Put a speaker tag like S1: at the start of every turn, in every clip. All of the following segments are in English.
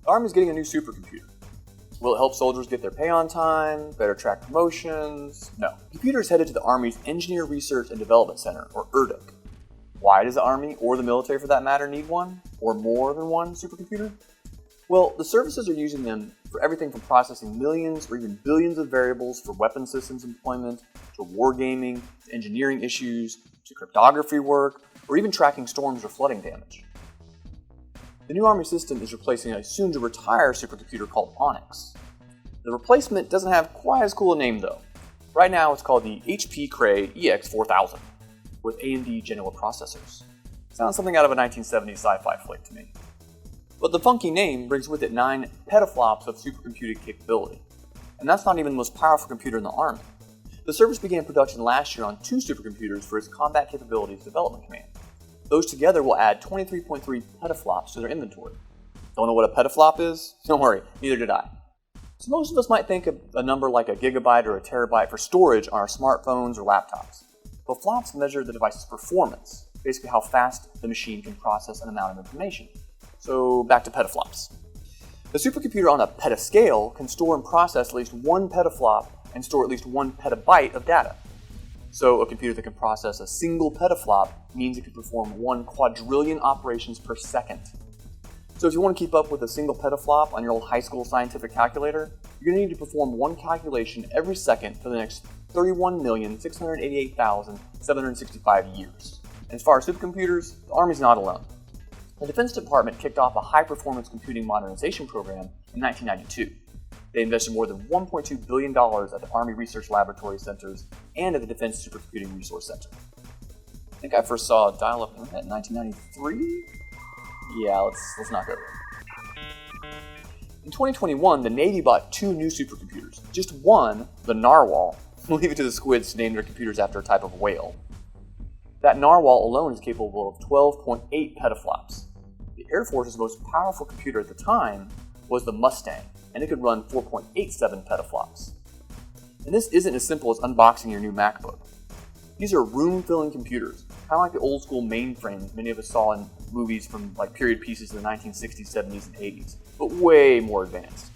S1: The Army's getting a new supercomputer. Will it help soldiers get their pay on time, better track promotions? No. The computer is headed to the Army's Engineer Research and Development Center, or ERDC. Why does the Army, or the military for that matter, need one? Or more than one supercomputer? Well, the services are using them for everything from processing millions or even billions of variables for weapon systems deployment, to wargaming, to engineering issues, to cryptography work, or even tracking storms or flooding damage. The new Army system is replacing a soon-to-retire supercomputer called Onyx. The replacement doesn't have quite as cool a name though. Right now it's called the HP Cray EX4000 with AMD Genoa processors. Sounds something out of a 1970s sci-fi flick to me. But the funky name brings with it 9 petaflops of supercomputing capability. And that's not even the most powerful computer in the Army. The service began production last year on 2 supercomputers for its Combat Capabilities Development Command. Those together will add 23.3 petaflops to their inventory. Don't know what a petaflop is? Don't worry, neither did I. So most of us might think of a number like a gigabyte or a terabyte for storage on our smartphones or laptops. But flops measure the device's performance, basically how fast the machine can process an amount of information. So back to petaflops. The supercomputer on a petascale can store and process at least 1 petaflop and store at least 1 petabyte of data. So a computer that can process a single petaflop means it can perform 1 quadrillion operations per second. So if you want to keep up with a single petaflop on your old high school scientific calculator, you're going to need to perform 1 calculation every second for the next 31,688,765 years. And as far as supercomputers, the Army's not alone. The Defense Department kicked off a high-performance computing modernization program in 1992. They invested more than $1.2 billion at the Army Research Laboratory Centers and at the Defense Supercomputing Resource Center. I think I first saw dial-up internet in 1993? Yeah, let's not go there. In 2021, the Navy bought 2 new supercomputers. Just one, the Narwhal, we'll leave it to the squids to name their computers after a type of whale. That Narwhal alone is capable of 12.8 petaflops. The Air Force's most powerful computer at the time was the Mustang, and it could run 4.87 petaflops. And this isn't as simple as unboxing your new MacBook. These are room-filling computers, kind of like the old-school mainframes many of us saw in movies from like period pieces in the 1960s, 70s, and 80s, but way more advanced.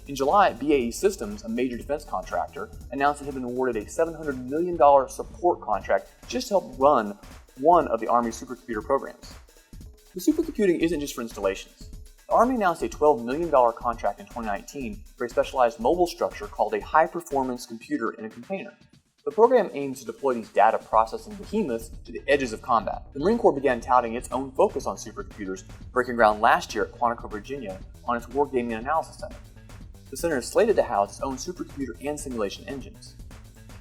S1: In July, BAE Systems, a major defense contractor, announced it had been awarded a $700 million support contract just to help run one of the Army's supercomputer programs. The supercomputing isn't just for installations. The Army announced a $12 million contract in 2019 for a specialized mobile structure called a high-performance computer in a container. The program aims to deploy these data processing behemoths to the edges of combat. The Marine Corps began touting its own focus on supercomputers, breaking ground last year at Quantico, Virginia, on its Wargaming and Analysis Center. The center is slated to house its own supercomputer and simulation engines.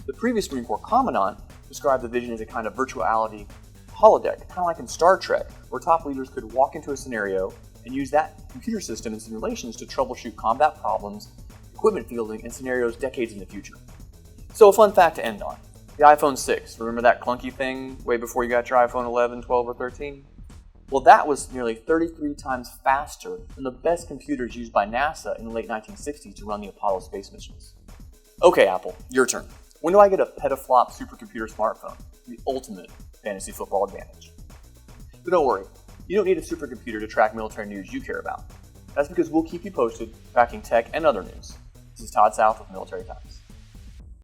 S1: The previous Marine Corps Commandant described the vision as a kind of virtuality holodeck, kind of like in Star Trek, where top leaders could walk into a scenario and use that computer system and simulations to troubleshoot combat problems, equipment fielding, and scenarios decades in the future. So a fun fact to end on. The iPhone 6, remember that clunky thing way before you got your iPhone 11, 12, or 13? Well, that was nearly 33 times faster than the best computers used by NASA in the late 1960s to run the Apollo space missions. Okay, Apple, your turn. When do I get a petaflop supercomputer smartphone? The ultimate fantasy football advantage. But don't worry, you don't need a supercomputer to track military news you care about. That's because we'll keep you posted, tracking tech and other news. This is Todd South with Military Times.